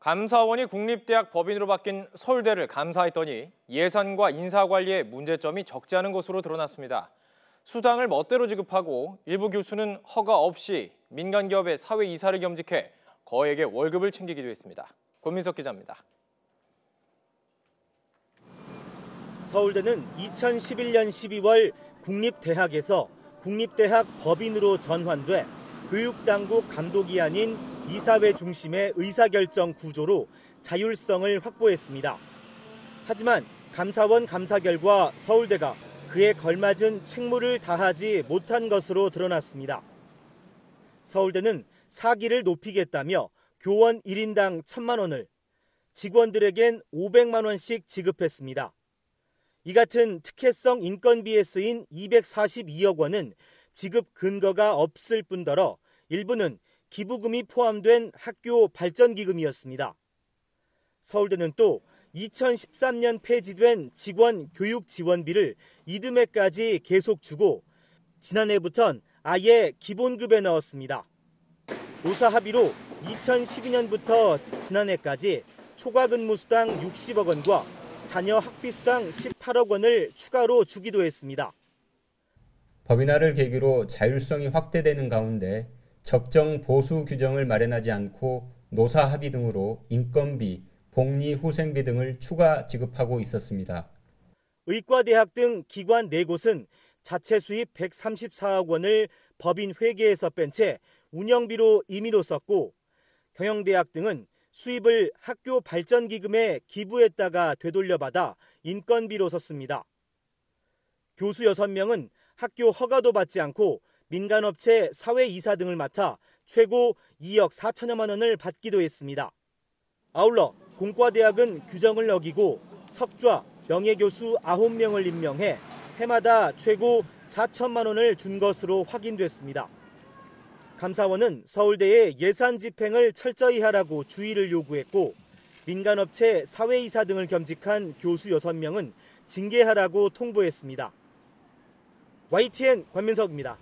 감사원이 국립대학 법인으로 바뀐 서울대를 감사했더니 예산과 인사관리에 문제점이 적지 않은 것으로 드러났습니다. 수당을 멋대로 지급하고 일부 교수는 허가 없이 민간 기업의 사회 이사를 겸직해 거액의 월급을 챙기기도 했습니다. 권민석 기자입니다. 서울대는 2011년 12월 국립대학에서 국립대학 법인으로 전환돼 교육당국 감독이 아닌 이사회 중심의 의사결정 구조로 자율성을 확보했습니다. 하지만 감사원 감사 결과 서울대가 그에 걸맞은 책무를 다하지 못한 것으로 드러났습니다. 서울대는 사기를 높이겠다며 교원 1인당 1,000만 원을, 직원들에겐 500만 원씩 지급했습니다. 이 같은 특혜성 인건비에 쓰인 242억 원은 지급 근거가 없을 뿐더러 일부는 기부금이 포함된 학교 발전기금이었습니다. 서울대는 또 2013년 폐지된 직원 교육 지원비를 이듬해까지 계속 주고 지난해부턴 아예 기본급에 넣었습니다. 노사 합의로 2012년부터 지난해까지 초과 근무 수당 60억 원과 자녀 학비 수당 18억 원을 추가로 주기도 했습니다. 법인화를 계기로 자율성이 확대되는 가운데 적정 보수 규정을 마련하지 않고 노사 합의 등으로 인건비, 복리 후생비 등을 추가 지급하고 있었습니다. 의과대학 등 기관 4곳은 자체 수입 134억 원을 법인 회계에서 뺀 채 운영비로 임의로 썼고 경영대학 등은 수입을 학교 발전기금에 기부했다가 되돌려받아 인건비로 썼습니다. 교수 6명은 학교 허가도 받지 않고 민간업체 사회이사 등을 맡아 최고 2억 4천여만 원을 받기도 했습니다. 아울러 공과대학은 규정을 어기고 석좌, 명예교수 9명을 임명해 해마다 최고 4천만 원을 준 것으로 확인됐습니다. 감사원은 서울대에 예산 집행을 철저히 하라고 주의를 요구했고 민간업체 사회이사 등을 겸직한 교수 6명은 징계하라고 통보했습니다. YTN 권민석입니다.